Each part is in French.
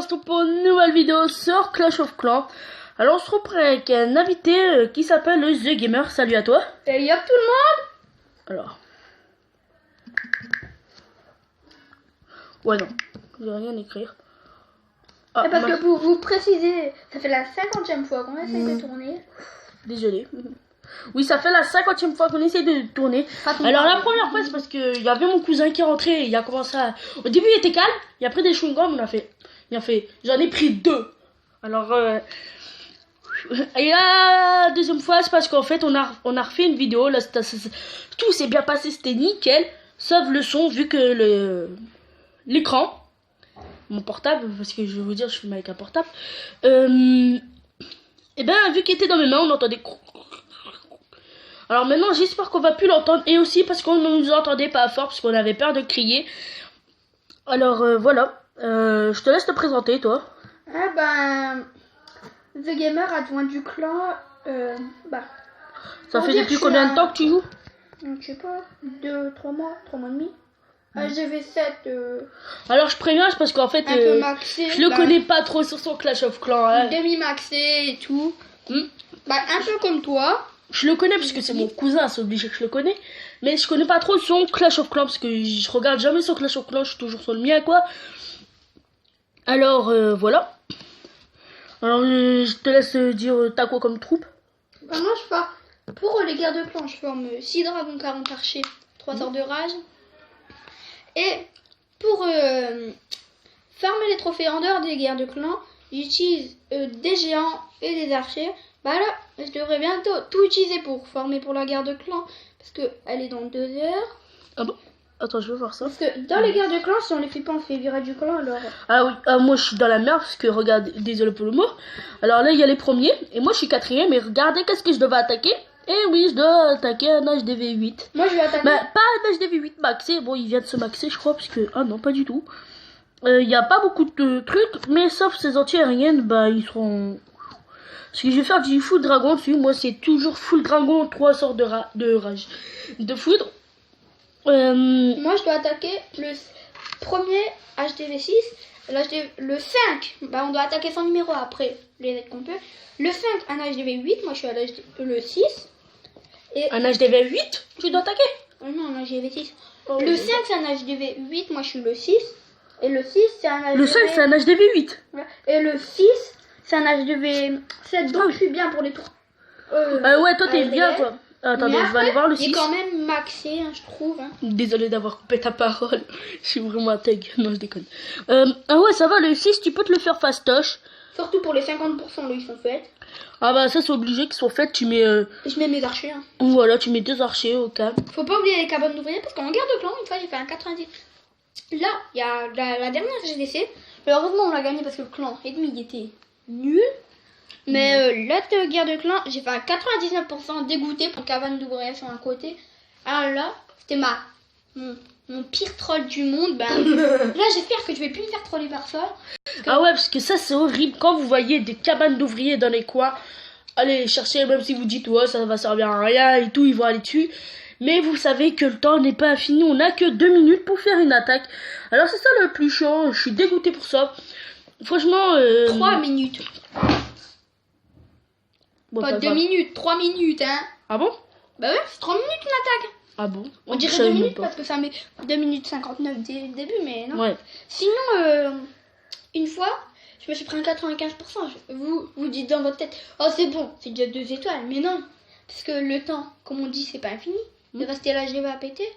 se retrouve pour une nouvelle vidéo sur Clash of Clans. Alors on se retrouve avec un invité qui s'appelle The Gamer. Salut à toi. Salut à tout le monde. Alors. Ouais non, je vais rien écrire. Ah, parce que pour vous préciser, ça fait la 50e fois qu'on essaye de tourner. Désolé. Oui, ça fait la 50e fois qu'on essaie de tourner. Alors la première fois c'est parce que il y avait mon cousin qui est rentré et il a commencé à... Au début il était calme, et après des chewing-gums j'en ai pris 2. Alors et la deuxième fois c'est parce qu'en fait on a refait une vidéo, là tout s'est bien passé, c'était nickel, sauf le son vu que l'écran, mon portable, parce que je vais vous dire je filme avec un portable, et ben vu qu'il était dans mes mains on entendait. Alors maintenant j'espère qu'on va plus l'entendre, et aussi parce qu'on ne nous entendait pas fort parce qu'on avait peur de crier. Alors voilà, je te laisse te présenter toi. Ah ben, The Gamer, adjoint du clan, Ça fait depuis combien de temps que tu joues? Je sais pas, 3 mois et demi. GV7. Alors je préviens parce qu'en fait un peu maxé, je le connais pas trop sur son Clash of Clans, hein. Demi-maxé et tout. Un peu comme toi. Je le connais parce que c'est mon cousin, c'est obligé que je le connais. Mais je connais pas trop son Clash of Clans parce que je regarde jamais son Clash of Clans, je suis toujours sur le mien quoi. Alors voilà. Alors je te laisse dire t'as quoi comme troupe. Moi je pars pour les guerres de clan, je forme 6 dragons, 40 archers, 3 sorts de rage. Et pour farmer les trophées en dehors des guerres de clan, j'utilise des géants et des archers. Bah là, je devrais bientôt tout utiliser pour former pour la guerre de clan, parce que elle est dans 2 heures. Ah bon? Attends, je veux voir ça. Parce que dans les guerres de clan, si on les fait pas, on fait virer du clan alors. Ah oui, moi je suis dans la merde parce que regarde, désolé pour le mot. Alors là il y a les premiers et moi je suis 4ème, et regardez qu'est-ce que je devais attaquer. Et oui, je dois attaquer un HDV8. Moi je vais attaquer. Mais pas un HDV8 maxé, bon il vient de se maxer je crois, parce que... Ah non, pas du tout. Il n'y a pas beaucoup de trucs, mais sauf ces anti-aériennes, bah ils seront... Parce que je vais faire du full dragon dessus, moi c'est toujours full dragon, 3 sorts de rage. De foudre. Moi je dois attaquer le premier HDV6, le 5, bah on doit attaquer son numéro après les aides qu'on peut. Le 5, un HDV8, moi je suis à le 6. Et un HDV8 tu dois attaquer? Non, un HDV6. Le 5 c'est un HDV8, moi je suis le 6. Et le 6 c'est un HDV... Le 5 c'est un HDV8. Et le 6 c'est un HDV7, donc je suis bien pour les tours. Ouais, toi t'es bien toi. Attendez, je vais aller voir le 6. Il est quand même maxé, hein, je trouve. Hein. Désolé d'avoir coupé ta parole. Je suis vraiment un tag. Non, je déconne. Ah ouais, ça va, le 6, tu peux te le faire fastoche. Surtout pour les 50%, là, ils sont faits. Ah bah ça, c'est obligé qu'ils soient faits. Tu mets... Je mets mes archers. Hein. Voilà, tu mets 2 archers au cas. Faut pas oublier les cabanes d'ouvriers, parce qu'en guerre de clan, une fois, j'ai fait un 90. Là, il y a la dernière GDC. Heureusement, on l'a gagné parce que le clan ennemi il était nul. Mais l'autre guerre de clan, j'ai fait un 99% dégoûté pour cabane d'ouvriers sur un côté. Alors là, c'était mon pire troll du monde. Ben, là, j'espère que je vais plus me faire troller par ça. Ah ouais, parce que ça, c'est horrible. Quand vous voyez des cabanes d'ouvriers dans les coins, allez les chercher, même si vous dites, ouais, ça va servir à rien et tout, ils vont aller dessus. Mais vous savez que le temps n'est pas infini. On n'a que 2 minutes pour faire une attaque. Alors c'est ça le plus chiant. Je suis dégoûté pour ça. Franchement... 3 minutes. Bon, pas 2 minutes, 3 minutes, hein. Ah bon? Bah ouais, c'est 3 minutes une attaque. Ah bon? On dirait 2 minutes parce que ça met 2 minutes 59 dès le début, mais non. Ouais. Sinon, une fois, je me suis pris un 95%. Vous dites dans votre tête, oh c'est bon, c'est déjà 2 étoiles. Mais non, parce que le temps, comme on dit, c'est pas infini. Il restait la GV à péter,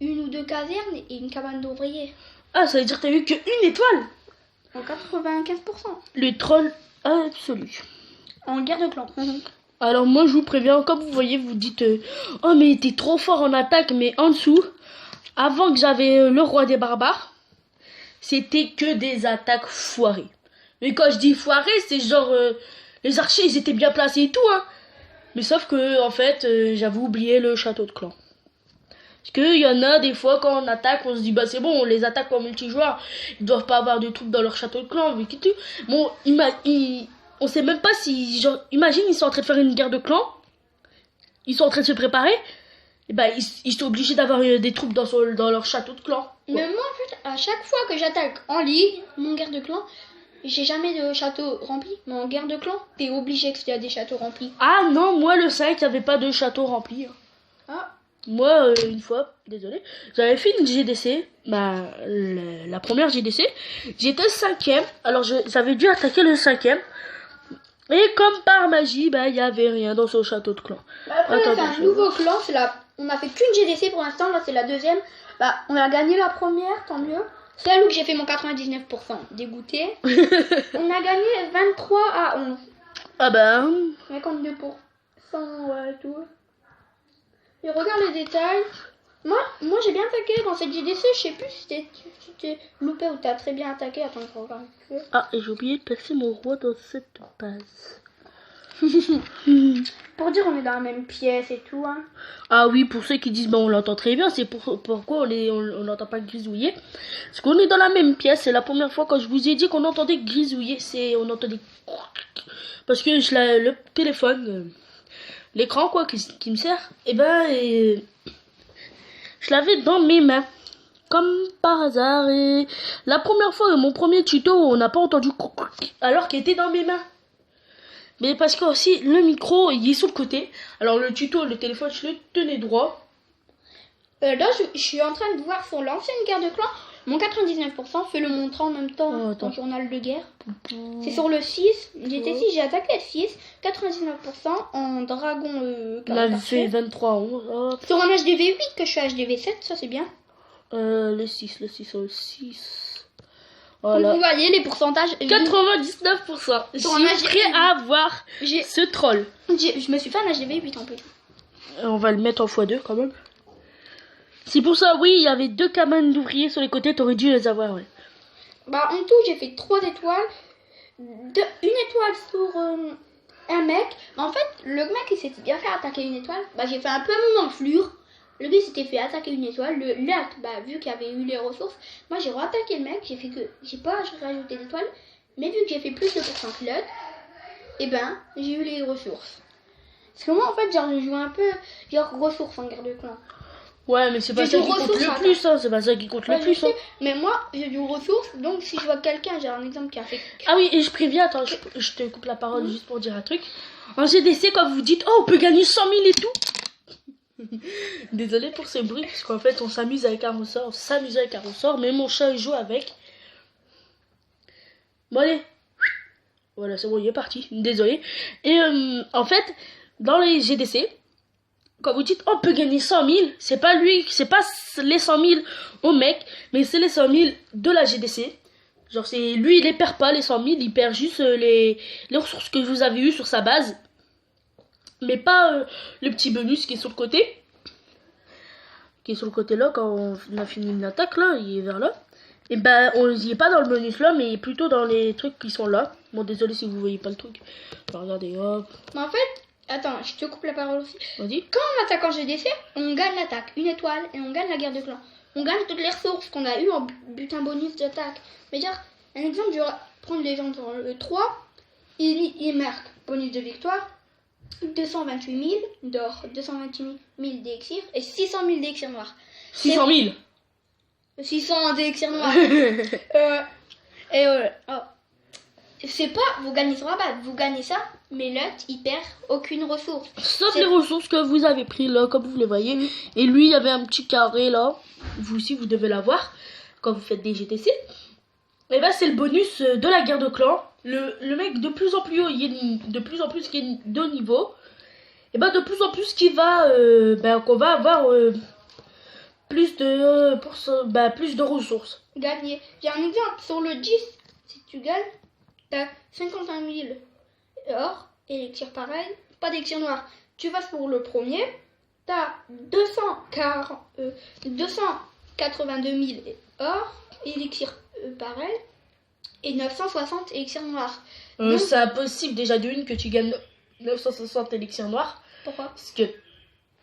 1 ou 2 casernes et une cabane d'ouvriers. Ah, ça veut dire que t'as eu que 1 étoile? En 95%. Le troll absolu. En guerre de clan. Alors moi je vous préviens, comme vous voyez, vous dites oh mais t'es trop fort en attaque, mais en dessous, avant que j'avais le roi des barbares, c'était que des attaques foirées. Mais quand je dis foirées, c'est genre les archers ils étaient bien placés et tout, hein. Mais sauf que en fait j'avais oublié le château de clan. Parce qu'il y en a des fois quand on attaque, on se dit bah c'est bon, on les attaque en multijoueur, ils doivent pas avoir de troupes dans leur château de clan. Mais bon, on sait même pas si, genre, imagine, ils sont en train de faire une guerre de clans, ils sont en train de se préparer, et ben ils sont obligés d'avoir des troupes dans leur château de clan. Mais moi, en fait, à chaque fois que j'attaque en ligue, mon guerre de clan, J'ai jamais de château rempli. Mais en guerre de clan, t'es obligé qu'il y a des châteaux remplis. Ah non, moi le 5, il n'y avait pas de château rempli. Hein. Ah, Moi, une fois, désolé, j'avais fait une GDC, la première GDC, j'étais 5ème, alors j'avais dû attaquer le 5ème, et comme par magie, il y avait rien dans ce château de clan. après, c'est un nouveau clan. On a fait qu'une GDC pour l'instant. Là, c'est la deuxième. On a gagné la première, tant mieux. Celle où j'ai fait mon 99%. Dégoûté. On a gagné 23 à 11. Ah ben, 52%, ouais, tout. Et regarde les détails. Moi j'ai bien attaqué dans cette GDC. Je sais plus si t'es loupé ou t'as très bien attaqué. Attends, je regarde un peu. ah, et j'ai oublié de placer mon roi dans cette base. Pour dire, on est dans la même pièce et tout, hein. Ah oui, pour ceux qui disent, on l'entend très bien, c'est pourquoi on n'entend pas grisouiller. Parce qu'on est dans la même pièce, c'est la première fois quand je vous ai dit qu'on entendait grisouiller, on entendait... Parce que le téléphone, l'écran quoi, qui me sert, je l'avais dans mes mains. Comme par hasard, et la première fois, mon premier tuto, on n'a pas entendu alors qu'il était dans mes mains. Mais parce que aussi le micro il est sur le côté. Alors le tuto, le téléphone, je le tenais droit. Là, je suis en train de voir sur l'ancienne guerre de clan. Mon 99% fait le montrant en même temps en journal de guerre. C'est sur le 6. J'étais 6, j'ai attaqué le 6. 99% en dragon. On avait fait 23-11. Hop. Sur un HDV 8 que je suis HDV 7, ça c'est bien. Le 6. Voilà. Vous voyez les pourcentages. 99%. Je suis prêt à avoir ce troll. Je me suis fait un HDV 8 en plus. On va le mettre en x2 quand même. C'est pour ça, oui, il y avait 2 cabanes d'ouvriers sur les côtés, t'aurais dû les avoir, ouais. En tout, j'ai fait 3 étoiles. Une étoile sur un mec. En fait, le mec, il s'était bien fait attaquer une étoile. J'ai fait un peu mon enflure. Le gars s'était fait attaquer une étoile. L'autre, vu qu'il y avait eu les ressources, moi j'ai re-attaqué le mec. J'ai pas rajouté d'étoiles. Mais vu que j'ai fait plus de pourcent que l'autre, j'ai eu les ressources. Parce que moi, en fait, j'ai joué un peu ressources en guerre de clan. Ouais, mais c'est pas ça qui compte le plus, hein. C'est pas ça qui compte le plus, hein. Mais moi, j'ai du ressources, donc si je vois quelqu'un, j'ai un exemple qui a fait... Ah oui, et je préviens, attends, je te coupe la parole juste pour dire un truc. En GDC, quand vous dites, oh, on peut gagner 100 000 et tout. Désolé pour ce bruit, parce qu'en fait, on s'amuse avec un ressort, mais mon chat, il joue avec. Bon, allez. Voilà, c'est bon, il est parti. Désolé. Et en fait, dans les GDC... Quand vous dites on peut gagner 100 000, c'est pas les 100 000 au mec, mais c'est les 100 000 de la GDC. Genre c'est lui, il les perd pas les 100 000, il perd juste les ressources que vous avez eues sur sa base, mais pas le petit bonus qui est sur le côté, là quand on a fini une attaque là, il est vers là. Et on y est pas dans le bonus là, mais plutôt dans les trucs qui sont là. Bon désolé si vous voyez pas le truc. Alors, regardez hop. Mais en fait. Attends, je te coupe la parole aussi. Vas-y. Quand on attaque en GDC, on gagne l'attaque, une étoile, et on gagne la guerre de clan. On gagne toutes les ressources qu'on a eues en butin bonus d'attaque. Mais dire, un exemple, je vais prendre les gens dans le 3. Il marque bonus de victoire, 228 000 d'or, 228 000 d'élixir et 600 000 d'élixir noir. 600 000 600 d'élixir noir. C'est pas, vous gagnez sur la base, vous gagnez ça, mais l'autre, il perd aucune ressource. Sauf les ressources que vous avez pris là, comme vous les voyez. Et lui, il y avait un petit carré là. Vous aussi, vous devez l'avoir quand vous faites des GTC. Et c'est le bonus de la guerre de clan. Le mec de plus en plus haut, il est de plus en plus qui est de niveau. Et de plus en plus qui va, qu'on va avoir plus de ressources. Gagner. J'ai un exemple sur le 10. Si tu gagnes, t'as 51 000 or, élixir pareil, pas d'élixir noir. Tu vas pour le premier, t'as 282 000 or, élixir pareil, et 960 élixirs noirs. C'est impossible déjà d'une que tu gagnes 960 élixirs noirs. Pourquoi? Parce que...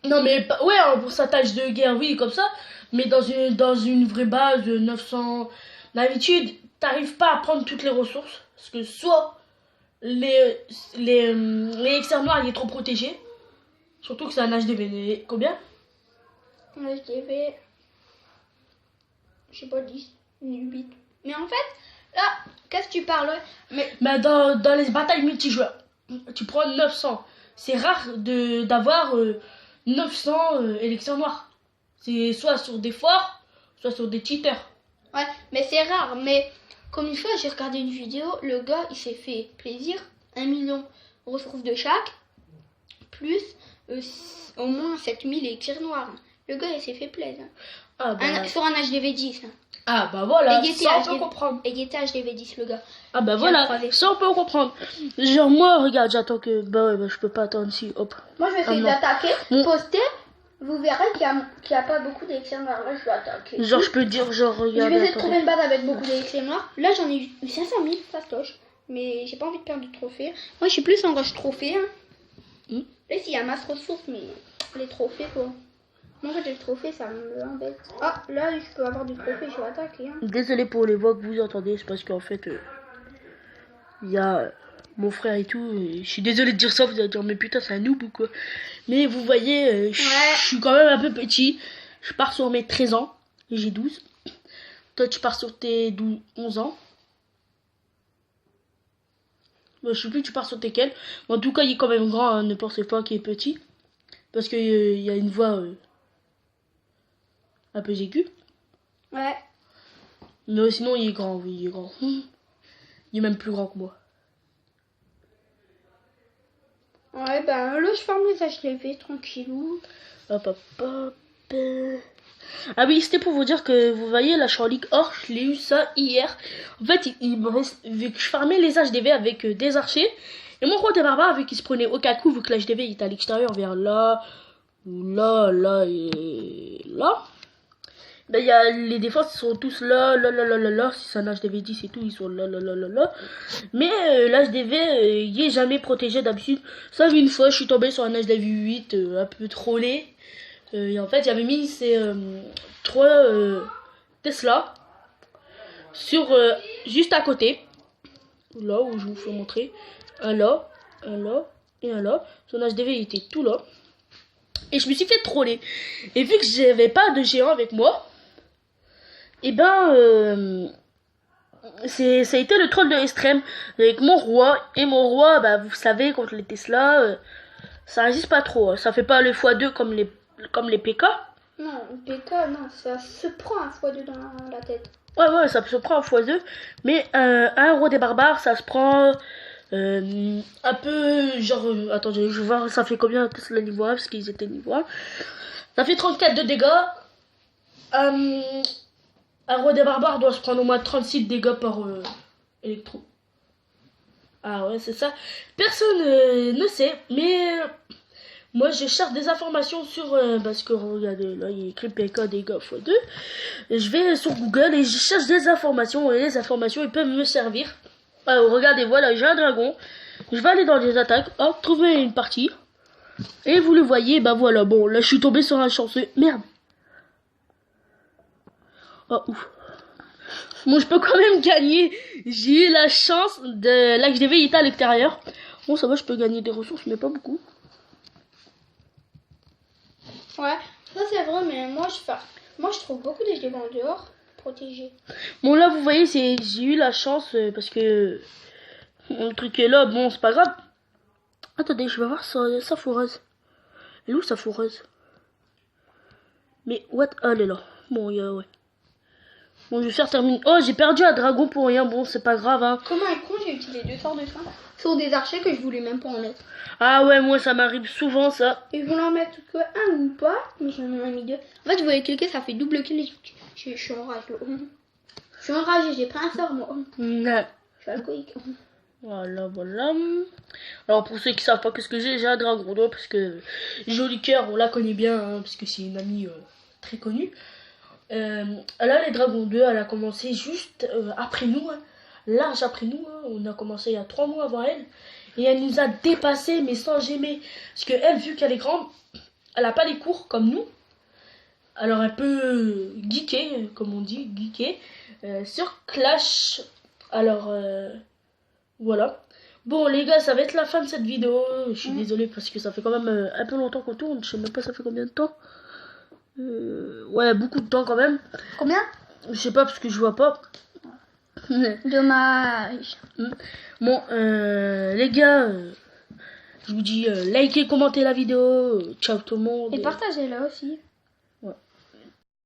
Non mais, ouais, pour sa tâche de guerre, oui, comme ça. Mais dans une vraie base de 900... D'habitude, t'arrives pas à prendre toutes les ressources. Parce que soit l'élixirs noirs, il est trop protégé. Surtout que c'est un HDV. Combien? Un HDV... Je sais pas, 10, 8. Mais en fait, Ah, qu'est-ce que tu parles? Mais dans les batailles multijoueurs, tu prends 900. C'est rare d'avoir 900 élixirs noirs. C'est soit sur des forts, soit sur des cheaters. Ouais, mais c'est rare. Mais comme une fois, j'ai regardé une vidéo, le gars, il s'est fait plaisir. 1 million ressources de chaque, plus au moins 7000 élixirs noirs. Le gars, il s'est fait plaisir. Ah bah, Sur un HDV 10. ah bah voilà, Et ça on peut comprendre. Et GTA HDV 10, le gars. Ah bah J'ai voilà, croisé. ça on peut comprendre. Genre moi, regarde, j'attends que... Bah ouais, bah, je peux pas attendre si, hop. Moi, je vais essayer non. d'attaquer, Mm. poster. Vous verrez qu'il y a pas beaucoup d'élixirs noirs. Là, je vais attaquer. Genre je peux dire, genre Je regarde, vais essayer de attendez. trouver une base avec beaucoup d'élixirs noirs. Là, j'en ai eu 500 000, fastoche. Mais j'ai pas envie de perdre de trophées. Moi, je suis plus en rush trophée. Hein. Mm. Là, s'il y a masse ressources, mais les trophées, quoi. Moi, en fait, les trophées, ça m'embête. Ah, là, je peux avoir des trophées, je vais attaquer. Hein. Désolé pour les voix que vous entendez, c'est parce qu'en fait, il y a mon frère et tout. Je suis désolé de dire ça, vous allez dire, mais putain, c'est un noob ou quoi. Mais vous voyez, je suis quand même un peu petit. Je pars sur mes 13 ans, et j'ai 12. Toi, tu pars sur tes 11 ans. Je sais plus, tu pars sur tes quels. En tout cas, il est quand même grand, hein, ne pensez pas qu'il est petit. Parce qu'il y a une voix un peu aiguë. Ouais. Mais sinon, il est grand, oui, il est grand. Il est même plus grand que moi. Ouais, ben là, je ferme les HLV tranquillou. Hop, hop, hop. Ah oui, c'était pour vous dire que vous voyez, la Ligue Or, je l'ai eu ça hier. En fait, il me reste, vu que je farmais les HDV avec des archers, et mon roi des barbares, vu qu'il se prenait aucun coup, vu que l'HDV était à l'extérieur, vers là, là, là et là. Ben, il y a les défenses, ils sont tous là, là, là, là, là, là. Si c'est un HDV 10 et tout, ils sont là, là, là, là, là. Mais l'HDV, il est jamais protégé d'habitude. Ça, une fois, je suis tombée sur un HDV 8, un peu trollé. Et en fait, j'avais mis ces 3 Tesla sur juste à côté. Là où je vous fais montrer. Un là et un là. Son HDV il était tout là. Et je me suis fait troller. Et vu que j'avais pas de géant avec moi, et ben ça a été le troll de l'extrême avec mon roi. Et mon roi, bah vous savez, contre les Tesla, ça résiste pas trop. Hein. Ça fait pas le x2 comme les PK. Non, PK, non, ça se prend un x2 dans la tête. Ouais, ça se prend un x2. Mais un roi des barbares, ça se prend un peu genre... attendez, je vais voir ça fait combien Tesla niveau 1 parce qu'ils étaient niveau 1. Ça fait 34 de dégâts. Un roi des barbares doit se prendre au moins 36 dégâts par électro. Ah ouais, c'est ça. Personne ne sait, mais moi je cherche des informations sur... parce que regardez, là il y a écrit PK dégâts x2. Je vais sur Google et je cherche des informations. Et les informations, ils peuvent me servir. Alors regardez, voilà, j'ai un dragon. Je vais aller dans les attaques. Hop, trouver une partie. Et vous le voyez, bah voilà. Bon, là je suis tombé sur un chanceux. Merde. Oh, ouf. Bon, je peux quand même gagner. J'ai eu la chance de... Là que je devais y être à l'extérieur. Bon, ça va, je peux gagner des ressources, mais pas beaucoup. Ouais, ça c'est vrai, mais moi je trouve beaucoup de HDV en dehors protégés. Bon, là, vous voyez, j'ai eu la chance parce que le truc est là. Bon, c'est pas grave. Attendez, je vais voir sa foreuse. Elle est où sa foreuse? Mais, what? Ah, elle est là. Bon, ouais. Bon, je vais faire terminer. Oh, j'ai perdu un dragon pour rien. Bon, c'est pas grave, hein. Comment un con, j'ai utilisé 2 sorts de fin sur des archers que je voulais même pas en mettre. Ah ouais, moi, ça m'arrive souvent, ça. Et je voulais en mettre que un ou pas, mais j'en ai mis 2. En fait, je voulais cliquer, ça fait double kill. Je suis enragée. Je suis enragée, j'ai pris un sort, moi. Ouais. Je suis alcoolique. Voilà. Alors, pour ceux qui savent pas qu'est-ce que j'ai un dragon d'eau, parce que Joli Cœur, on la connaît bien, hein, parce que c'est une amie très connue. Là, les dragons 2, elle a commencé juste après nous, hein, large après nous. Hein, on a commencé il y a 3 mois avant elle. Et elle nous a dépassé, mais sans gêner. Parce que elle, vu qu'elle est grande, elle a pas les cours comme nous. Alors elle peut geeker, comme on dit, sur Clash. Alors voilà. Bon les gars, ça va être la fin de cette vidéo. Je suis désolée parce que ça fait quand même un peu longtemps qu'on tourne. Je sais même pas ça fait combien de temps. Ouais, beaucoup de temps quand même. Combien? Je sais pas parce que je vois pas. Dommage. Bon, les gars, je vous dis likez, commentez la vidéo. Ciao tout le monde. Et partagez-la aussi.